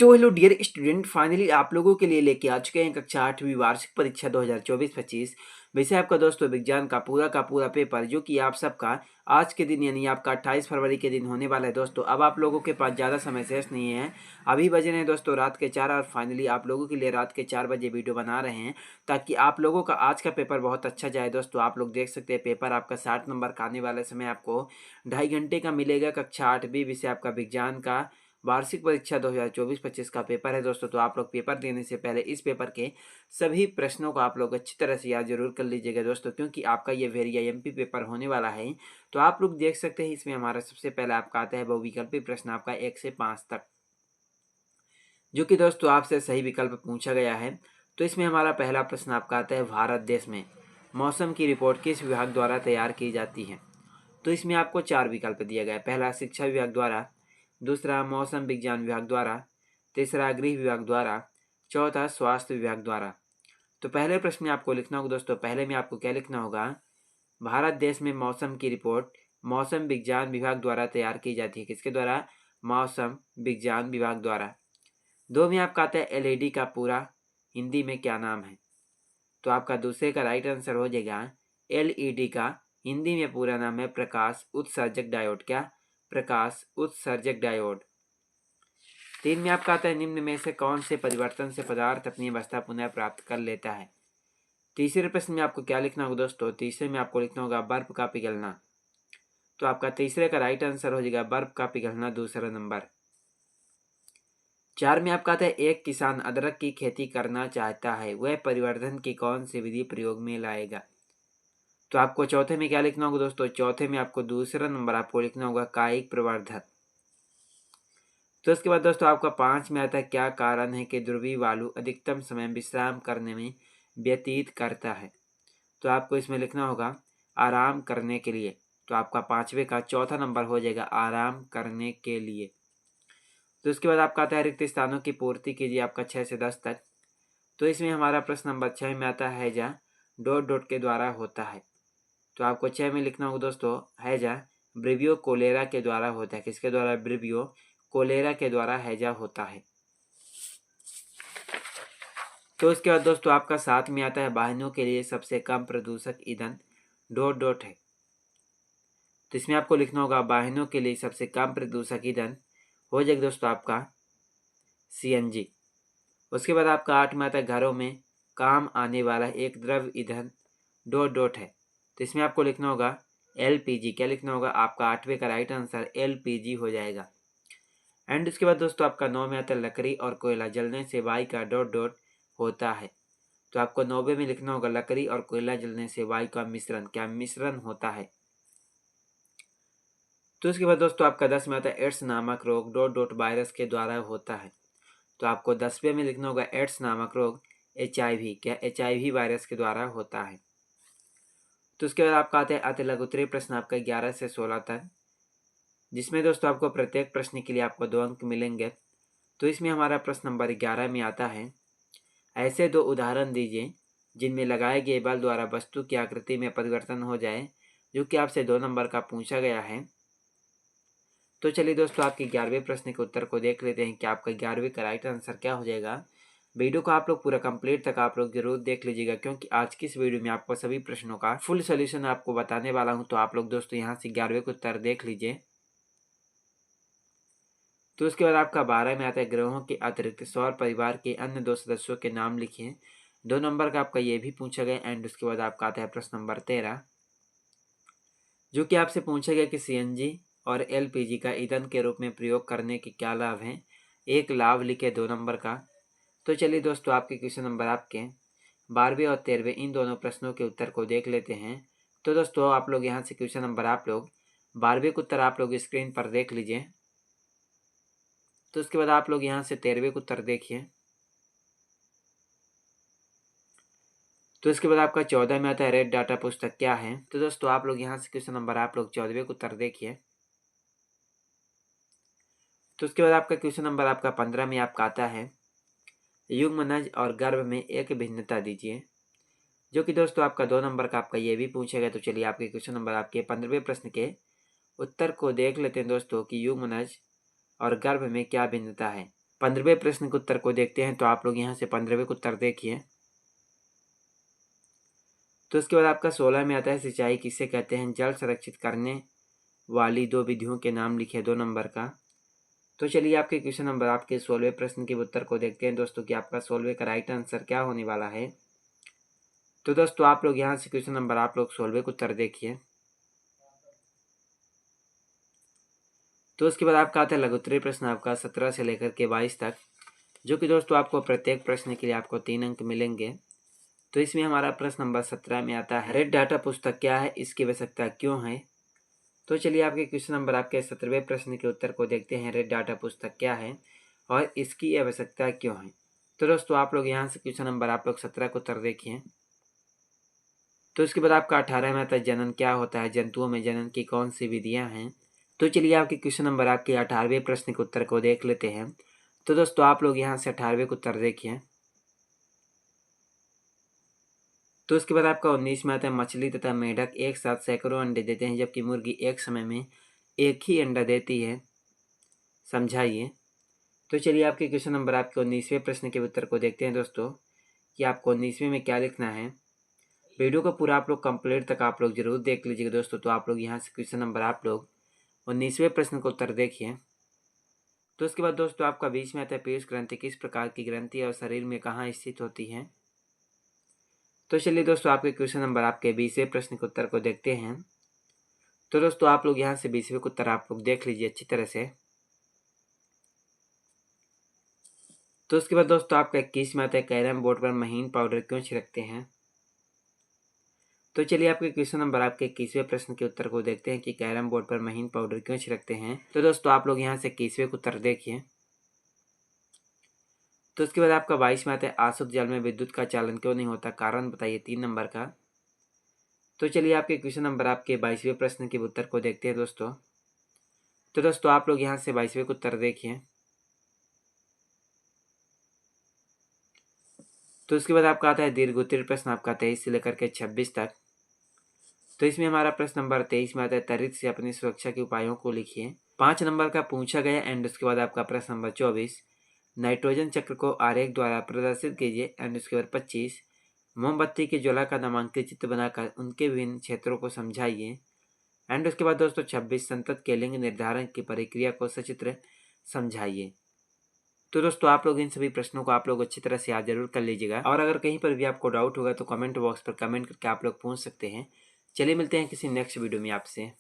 तो hello dear student, finally आप लोगों के लिए लेके आ चुके हैं कक्षा 8वीं वार्षिक परीक्षा 2024-25। वैसे आपका दोस्तों विज्ञान का पूरा पेपर जो कि आप सबका आज के दिन यानी आपका 28 फरवरी के दिन होने वाला है दोस्तों। अब आप लोगों के पास ज़्यादा समय शेष नहीं है। अभी बजे हैं दोस्तों रात के 4 और फाइनली आप लोगों के लिए रात के 4 बजे वीडियो बना रहे हैं ताकि आप लोगों का आज का पेपर बहुत अच्छा जाए दोस्तों। आप लोग देख सकते हैं पेपर आपका 60 नंबर का आने वाले समय आपको 2.5 घंटे का मिलेगा। कक्षा 8वीं विषय आपका विज्ञान का वार्षिक परीक्षा 2024-25 का पेपर है दोस्तों। तो आप लोग पेपर देने से पहले इस पेपर के सभी प्रश्नों को आप लोग अच्छी तरह से याद जरूर कर लीजिएगा दोस्तों, क्योंकि आपका ये वेरी आईएमपी पेपर होने वाला है। तो आप लोग देख सकते हैं इसमें हमारा सबसे पहले आपका आता है बहुविकल्पी प्रश्न आपका 1 से 5 तक, जो कि दोस्तों आपसे सही विकल्प पूछा गया है। तो इसमें हमारा पहला प्रश्न आपका आता है, भारत देश में मौसम की रिपोर्ट किस विभाग द्वारा तैयार की जाती है। तो इसमें आपको 4 विकल्प दिया गया है। पहला शिक्षा विभाग द्वारा, दूसरा मौसम विज्ञान विभाग द्वारा, तीसरा गृह विभाग द्वारा, चौथा स्वास्थ्य विभाग द्वारा। तो पहले प्रश्न में आपको लिखना होगा दोस्तों, पहले में आपको क्या लिखना होगा, भारत देश में मौसम की रिपोर्ट मौसम विज्ञान विभाग द्वारा तैयार की जाती है। किसके द्वारा? मौसम विज्ञान विभाग द्वारा। 2 में आपका आता है एलईडी का पूरा हिंदी में क्या नाम है। तो आपका दूसरे का राइट आंसर हो जाएगा एलईडी का हिंदी में पूरा नाम है प्रकाश उत्सर्जक डायोड। क्या? प्रकाश उत्सर्जक डायोड। 3 में आपका आता है, निम्न में से कौन से परिवर्तन से पदार्थ अपनी अवस्था पुनः प्राप्त कर लेता है। तीसरे प्रश्न में आपको क्या लिखना होगा दोस्तों, तीसरे में आपको लिखना होगा बर्फ का पिघलना। तो आपका तीसरे का राइट आंसर हो जाएगा बर्फ का पिघलना, दूसरा नंबर। 4 में आपका आता है, एक किसान अदरक की खेती करना चाहता है, वह परिवर्धन की कौन सी विधि प्रयोग में लाएगा। तो आपको चौथे में क्या लिखना होगा दोस्तों, चौथे में आपको दूसरा नंबर आपको लिखना होगा कायिक प्रवर्धन। तो इसके बाद दोस्तों आपका 5 में आता है, क्या कारण है कि ध्रुवीय भालू अधिकतम समय विश्राम करने में व्यतीत करता है। तो आपको इसमें लिखना होगा आराम करने के लिए। तो आपका 5वें का चौथा नंबर हो जाएगा आराम करने के लिए। तो इसके बाद आपका आता है, रिक्त स्थानों की पूर्ति कीजिए आपका 6 से 10 तक। तो इसमें हमारा प्रश्न नंबर 6 में आता है, हैजा डॉट डॉट के द्वारा होता है। तो आपको 6 में लिखना होगा दोस्तों, हैजा ब्रिवियो कोलेरा के द्वारा होता है। किसके द्वारा? ब्रिवियो कोलेरा के द्वारा हैजा होता है। तो उसके बाद दोस्तों आपका 7 में आता है, वाहनों के लिए सबसे कम प्रदूषक ईंधन डॉट डॉट है। तो इसमें आपको लिखना होगा वाहनों के लिए सबसे कम प्रदूषक ईंधन हो जाएगा दोस्तों आपका सीएनजी। उसके बाद आपका 8 में आता है, घरों में काम आने वाला एक द्रव ईंधन डॉट डॉट है। तो इसमें आपको लिखना होगा एलपीजी। क्या लिखना होगा? आपका 8वें का राइट आंसर एलपीजी हो जाएगा। एंड उसके बाद दोस्तों आपका 9 में आता है, लकड़ी और कोयला जलने से वायु का डॉट डॉट होता है। तो आपको 90 में लिखना होगा लकड़ी और कोयला जलने से वायु का मिश्रण। क्या? मिश्रण होता है। तो उसके बाद दोस्तों आपका 10 में आता है, एड्स नामक रोग डॉट डॉट वायरस के द्वारा होता है। तो आपको 10वें में लिखना होगा एड्स नामक रोग HIV। क्या? HIV वायरस के द्वारा होता है। तो उसके बाद आपका आता है अति लघुत्तरीय प्रश्न आपका 11 से 16 तक, जिसमें दोस्तों आपको प्रत्येक प्रश्न के लिए आपको 2 अंक मिलेंगे। तो इसमें हमारा प्रश्न नंबर 11 में आता है, ऐसे 2 उदाहरण दीजिए जिनमें लगाए गए बल द्वारा वस्तु की आकृति में परिवर्तन हो जाए, जो कि आपसे 2 नंबर का पूछा गया है। तो चलिए दोस्तों आपके 11वें प्रश्न के उत्तर को देख लेते हैं कि आपका 11वें का राइट आंसर क्या हो जाएगा। वीडियो को आप लोग पूरा कंप्लीट तक आप लोग जरूर देख लीजिएगा, क्योंकि आज की इस वीडियो में आपको सभी प्रश्नों का फुल सोल्यूशन आपको बताने वाला हूं। तो आप लोग दोस्तों यहाँ से 11वें का उत्तर देख लीजिए। तो उसके बाद आपका 12 में आता है, ग्रहों के अतिरिक्त सौर परिवार के अन्य 2 सदस्यों के नाम लिखिए। 2 नंबर का आपका ये भी पूछा गया। एंड उसके बाद आपका आता है प्रश्न नंबर 13, जो कि आपसे पूछा गया कि सीएनजी और एलपीजी का ईंधन के रूप में प्रयोग करने के क्या लाभ हैं। एक लाभ लिखे 2 नंबर का। तो चलिए दोस्तों आपके क्वेश्चन नंबर आपके 12वें और 13वें इन दोनों प्रश्नों के उत्तर को देख लेते हैं। तो दोस्तों आप लोग यहाँ से क्वेश्चन नंबर आप लोग 12वें का उत्तर आप लोग स्क्रीन पर देख लीजिए। तो उसके बाद आप लोग यहाँ से 13वें का उत्तर देखिए। तो इसके बाद आपका 14 में आता है, रेड डाटा पुस्तक क्या है। तो दोस्तों आप लोग यहाँ से क्वेश्चन नंबर आप लोग 14वें का उत्तर देखिए। तो उसके बाद आपका क्वेश्चन नंबर आपका 15 में आपका आता है, युग्मनज और गर्भ में एक भिन्नता दीजिए, जो कि दोस्तों आपका 2 नंबर का आपका ये भी पूछेगा। तो चलिए आपके क्वेश्चन नंबर आपके 15वें प्रश्न के उत्तर को देख लेते हैं दोस्तों कि युग्मनज और गर्भ में क्या भिन्नता है। 15वें प्रश्न के उत्तर को देखते हैं। तो आप लोग यहाँ से 15वें का उत्तर देखिए। तो उसके बाद आपका 16 में आता है सिंचाई किसे कहते हैं। जल संरक्षित करने वाली 2 विधियों के नाम लिखे 2 नंबर का। तो चलिए आपके क्वेश्चन नंबर आपके 16वें प्रश्न के उत्तर को देखते हैं दोस्तों कि आपका 16वें का राइट आंसर क्या होने वाला है। तो दोस्तों आप लोग यहाँ से क्वेश्चन नंबर आप लोग 16वें का उत्तर देखिए। तो उसके बाद आपका आता है लघुत्तरीय प्रश्न आपका 17 से लेकर के 22 तक, जो कि दोस्तों आपको प्रत्येक प्रश्न के लिए आपको 3 अंक मिलेंगे। तो इसमें हमारा प्रश्न नंबर 17 में आता है रेड डाटा पुस्तक क्या है, इसकी आवश्यकता क्यों है। तो चलिए आपके क्वेश्चन नंबर आपके 17वें प्रश्न के उत्तर को देखते हैं। रेड डाटा पुस्तक क्या है और इसकी आवश्यकता क्यों है। तो दोस्तों आप लोग यहाँ से क्वेश्चन नंबर आप लोग 17 को उत्तर देखिए। तो इसके बाद आपका 18 में आता है जनन क्या होता है, जंतुओं में जनन की कौन सी विधियां हैं। तो चलिए आपके क्वेश्चन नंबर आपके 18वें प्रश्न के उत्तर को देख लेते हैं। तो दोस्तों आप लोग यहाँ से 18वें को उत्तर देखिए। तो उसके बाद आपका 19 में आता है मछली तथा मेढक एक साथ सैकड़ों अंडे देते हैं जबकि मुर्गी एक समय में एक ही अंडा देती है, समझाइए। तो चलिए आपके क्वेश्चन नंबर आपके 19वें प्रश्न के उत्तर को देखते हैं दोस्तों कि आपको 19वें में क्या लिखना है। वीडियो को पूरा आप लोग कंप्लीट तक आप लोग जरूर देख लीजिएगा दोस्तों। तो आप लोग यहाँ से क्वेश्चन नंबर आप लोग 19वें प्रश्न का उत्तर देखिए। तो उसके बाद दोस्तों आपका 20 में आता है पीयूष ग्रंथि किस प्रकार की ग्रंथि है और शरीर में कहाँ स्थित होती है। तो चलिए दोस्तों आपके क्वेश्चन नंबर आपके 20वें प्रश्न के उत्तर को देखते हैं। तो दोस्तों आप लोग यहाँ से 20वें का उत्तर आप लोग देख लीजिए अच्छी तरह से। तो उसके बाद दोस्तों आपका 21 में आता है कैरम बोर्ड पर महीन पाउडर क्यों छिड़कते हैं। तो चलिए आपके क्वेश्चन नंबर आपके 21वें प्रश्न के उत्तर को देखते हैं कि कैरम बोर्ड पर महीन पाउडर क्यों छिड़कते हैं। तो दोस्तों आप लोग यहाँ से 21वें का उत्तर देखिए। तो उसके बाद आपका 22 में आता है आसुत जल में विद्युत का चालन क्यों नहीं होता, कारण बताइए 3 नंबर का। तो चलिए आपके क्वेश्चन नंबर आपके 22वें प्रश्न के उत्तर को देखते हैं दोस्तों। तो दोस्तों आप लोग यहाँ से 22वें का उत्तर देखिए। तो उसके बाद आपका आता है दीर्घ उत्तरीय प्रश्न आपका 23 से लेकर के 26 तक। तो इसमें हमारा प्रश्न नंबर 23 में आता है त्वरित से अपनी सुरक्षा के उपायों को लिखिए। 5 नंबर का पूछा गया। एंड उसके बाद आपका प्रश्न नंबर 24 नाइट्रोजन चक्र को आरेख द्वारा प्रदर्शित कीजिए। एंड उसके बाद 25 मोमबत्ती की ज्वाला का नामांकित चित्र बनाकर उनके विभिन्न क्षेत्रों को समझाइए। एंड उसके बाद दोस्तों 26 संतत के लिंग निर्धारण की प्रक्रिया को सचित्र समझाइए। तो दोस्तों आप लोग इन सभी प्रश्नों को आप लोग अच्छी तरह से याद जरूर कर लीजिएगा और अगर कहीं पर भी आपको डाउट होगा तो कमेंट बॉक्स पर कमेंट करके आप लोग पूछ सकते हैं। चलिए मिलते हैं किसी नेक्स्ट वीडियो में आपसे।